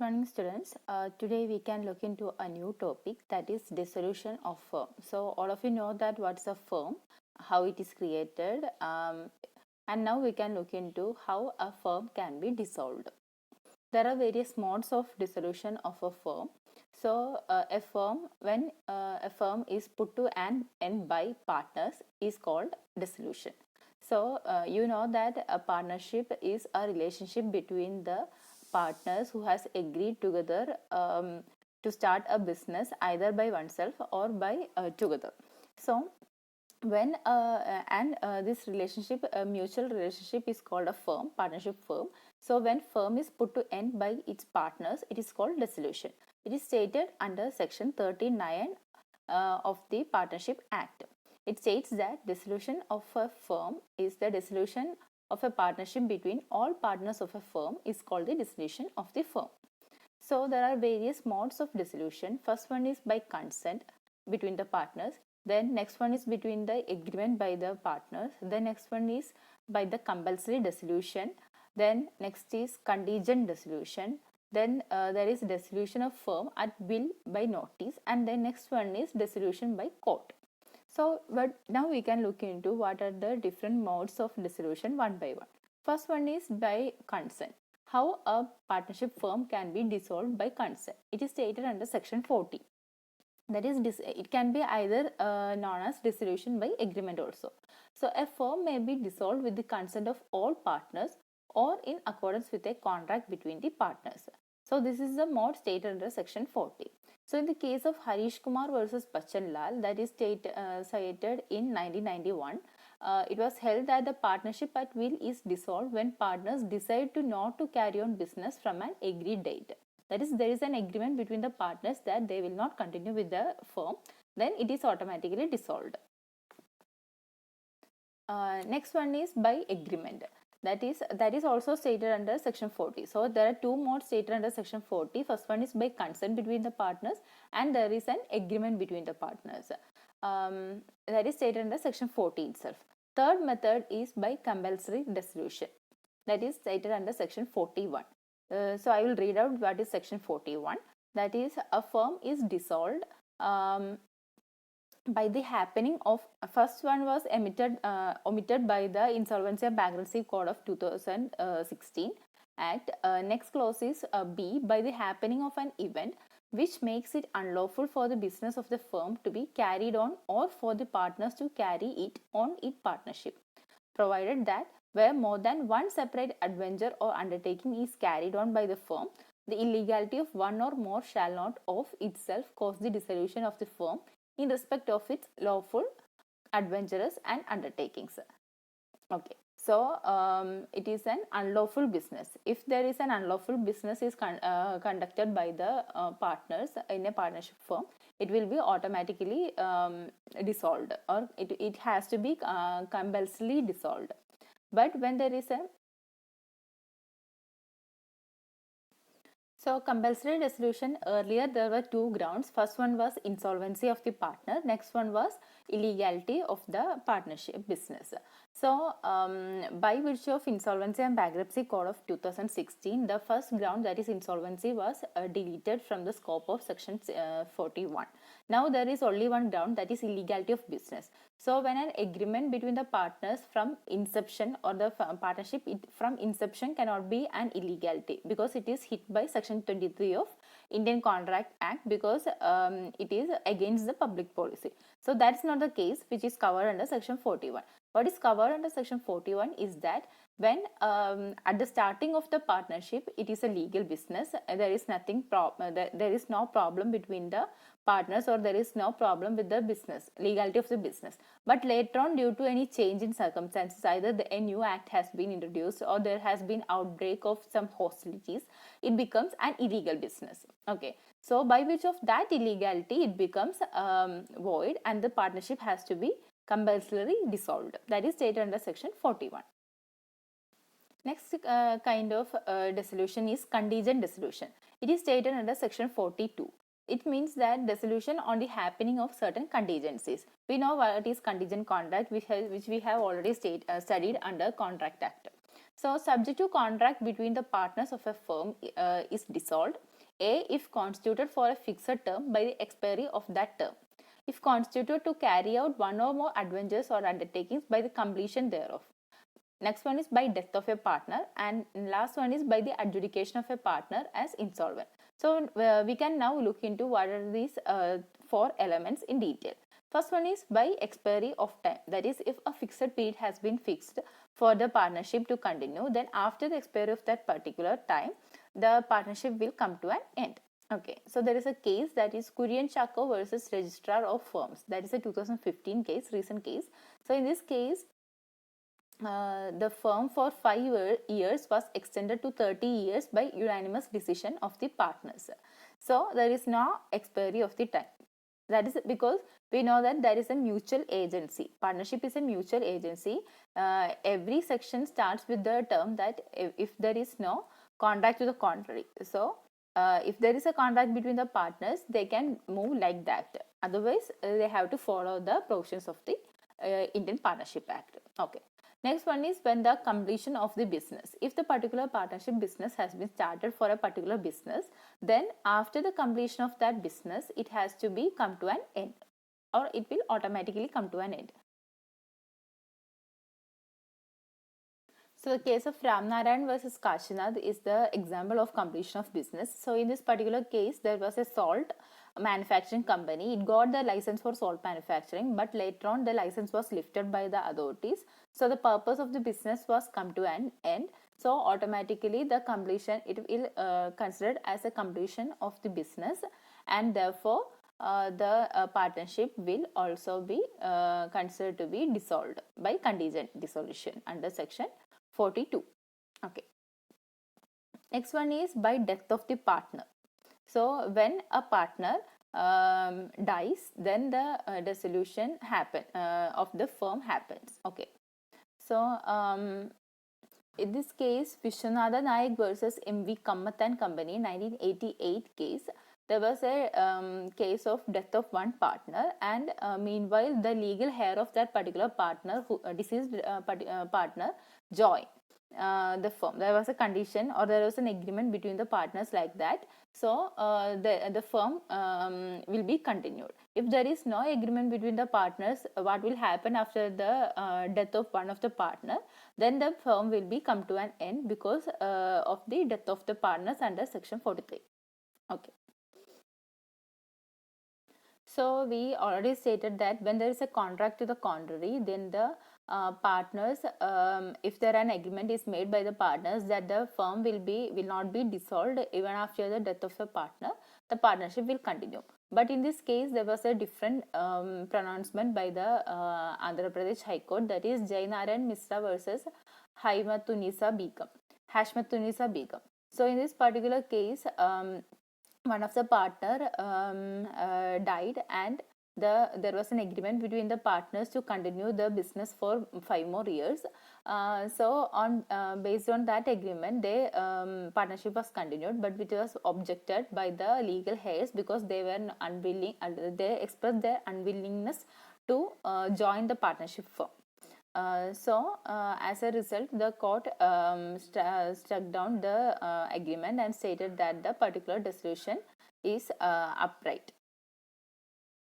morning students. Today we can look into a new topic, that is dissolution of firm. So all of you know that what's a firm, how it is created, and now we can look into how a firm can be dissolved. There are various modes of dissolution of a firm. So when a firm is put to an end by partners is called dissolution. So you know that a partnership is a relationship between the partners who has agreed together to start a business either by oneself or by together. So when and this relationship, a mutual relationship, is called a firm, partnership firm. So when firm is put to end by its partners, it is called dissolution. It is stated under section 39 of the Partnership Act. It states that dissolution of a firm is the dissolution of a partnership between all partners of a firm is called the dissolution of the firm. So there are various modes of dissolution. First one is by consent between the partners. Then next one is between the agreement by the partners. Then next one is by the compulsory dissolution. Then next is contingent dissolution. Then there is dissolution of firm at will by notice. And then next one is dissolution by court. So, but now we can look into what are the different modes of dissolution one by one. First one is by consent. How a partnership firm can be dissolved by consent. It is stated under section 40. That is, it can be either known as dissolution by agreement also. So, a firm may be dissolved with the consent of all partners or in accordance with a contract between the partners. So, this is the mode stated under section 40. So, in the case of Harish Kumar versus Bachchan Lal, that is cited in 1991, it was held that the partnership at will is dissolved when partners decide to not to carry on business from an agreed date. That is, there is an agreement between the partners that they will not continue with the firm, then it is automatically dissolved. Next one is by agreement. That is also stated under section 40. So there are two modes stated under section 40. First one is by consent between the partners, and there is an agreement between the partners. That is stated under section 40 itself. Third method is by compulsory dissolution. That is stated under section 41. So I will read out what is section 41. That is, a firm is dissolved by the happening of, first one was omitted by the Insolvency and Bankruptcy Code of 2016 Act. Next clause is B, by the happening of an event which makes it unlawful for the business of the firm to be carried on or for the partners to carry it on in partnership, provided that where more than one separate adventure or undertaking is carried on by the firm, the illegality of one or more shall not of itself cause the dissolution of the firm in respect of its lawful adventures and undertakings. Okay, so it is an unlawful business. If there is an unlawful business is conducted by the partners in a partnership firm, it will be automatically dissolved, or it has to be compulsorily dissolved. But when there is a compulsory dissolution, earlier there were two grounds. First one was insolvency of the partner. Next one was illegality of the partnership business. So, by virtue of Insolvency and Bankruptcy Code of 2016, the first ground, that is insolvency, was deleted from the scope of section 41. Now there is only one ground, that is illegality of business. So when an agreement between the partners from inception, or the partnership from inception cannot be an illegality, because it is hit by section 23 of Indian Contract Act, because it is against the public policy. So that's not the case which is covered under section 41. What is covered under section 41 is that when at the starting of the partnership it is a legal business, there is nothing there is no problem between the partners, or there is no problem with the business, legality of the business. But later on, due to any change in circumstances, either a new act has been introduced or there has been outbreak of some hostilities, it becomes an illegal business. Okay, so by which of that illegality it becomes void, and the partnership has to be compulsorily dissolved. That is stated under section 41. Next kind of dissolution is contingent dissolution. It is stated under section 42. It means that dissolution on the happening of certain contingencies. We know what is contingent contract, which we have already studied under Contract Act. So, subject to contract between the partners of a firm is dissolved, A if constituted for a fixed term by the expiry of that term, if constituted to carry out one or more adventures or undertakings by the completion thereof. Next one is by death of a partner, and last one is by the adjudication of a partner as insolvent. So we can now look into what are these four elements in detail. First one is by expiry of time, that is if a fixed period has been fixed for the partnership to continue, then after the expiry of that particular time the partnership will come to an end. Okay, so there is a case, that is Kurian Chako versus Registrar of Firms. That is a 2015 case, recent case. So in this case, the firm for 5 years was extended to 30 years by unanimous decision of the partners. So there is no expiry of the time. That is because we know that there is a mutual agency. Partnership is a mutual agency. Every section starts with the term that if there is no contract to the contrary. So if there is a contract between the partners, they can move like that. Otherwise, they have to follow the provisions of the Indian Partnership Act. Okay. Next one is when the completion of the business. If the particular partnership business has been started for a particular business, then after the completion of that business, it has to be come to an end, or it will automatically come to an end. So the case of Ramnarayan versus Kashinath is the example of completion of business. So in this particular case, there was a salt manufacturing company. It got the license for salt manufacturing, but later on the license was lifted by the authorities. So the purpose of the business was come to an end. So automatically the completion, it will considered as a completion of the business, and therefore the partnership will also be considered to be dissolved by contingent dissolution under section 42. Okay. Next one is by death of the partner. So when a partner dies, then the dissolution of the firm happens. Okay. So in this case, Vishwanatha Nayak versus M.V. Kamath and Company, 1988 case, there was a case of death of one partner, and meanwhile the legal heir of that particular partner, deceased partner, joined the firm. There was a condition, or there was an agreement between the partners like that. So the firm will be continued. If there is no agreement between the partners, what will happen after the death of one of the partner? Then the firm will be come to an end because of the death of the partners under section 43. Okay. So we already stated that when there is a contract to the contrary, then the partners, if there an agreement is made by the partners that the firm will not be dissolved even after the death of the partner, the partnership will continue. But in this case, there was a different pronouncement by the Andhra Pradesh High Court, that is Jainarayan Misra versus Hashmattunisa Begum. So in this particular case, one of the partner died, and there was an agreement between the partners to continue the business for 5 more years. So on based on that agreement, the partnership was continued, but it was objected by the legal heirs because they were unwilling, they expressed their unwillingness to join the partnership firm. So as a result, the court struck down the agreement and stated that the particular dissolution is upright.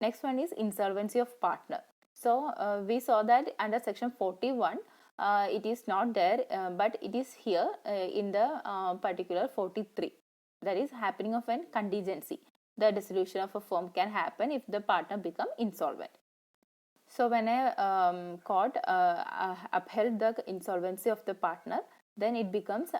Next one is insolvency of partner. So we saw that under section 41 it is not there, but it is here in the particular 43. That is happening of an contingency. The dissolution of a firm can happen if the partner become insolvent. So when a court upheld the insolvency of the partner, then it becomes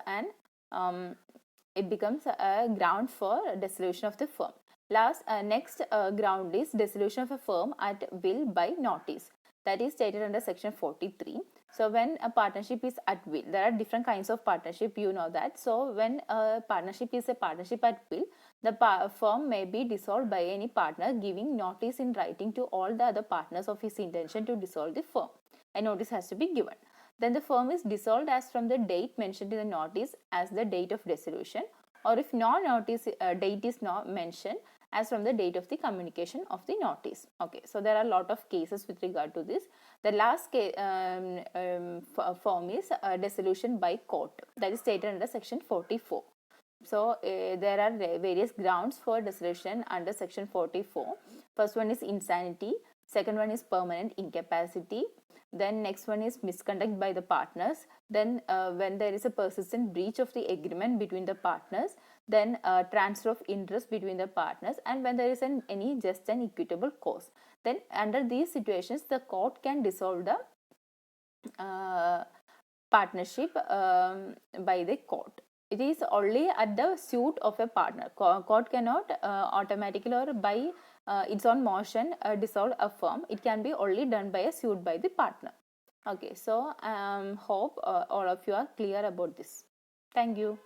a ground for dissolution of the firm. Next ground is dissolution of a firm at will by notice. That is stated under section 43. So when a partnership is at will, there are different kinds of partnership, you know that. So when a partnership is a partnership at will, the firm may be dissolved by any partner giving notice in writing to all the other partners of his intention to dissolve the firm. A notice has to be given. Then the firm is dissolved as from the date mentioned in the notice as the date of dissolution, or if no notice date is not mentioned, as from the date of the communication of the notice. Okay, so there are a lot of cases with regard to this. The last form is dissolution by court, that is stated under section 44. So there are various grounds for dissolution under section 44. First one is insanity, second one is permanent incapacity, then next one is misconduct by the partners, then when there is a persistent breach of the agreement between the partners, then transfer of interest between the partners, and when there is any just and equitable cause. Then under these situations the court can dissolve the partnership by the court. It is only at the suit of a partner. Court cannot automatically or by its own motion dissolve a firm. It can be only done by a suit by the partner. Okay, so hope all of you are clear about this. Thank you.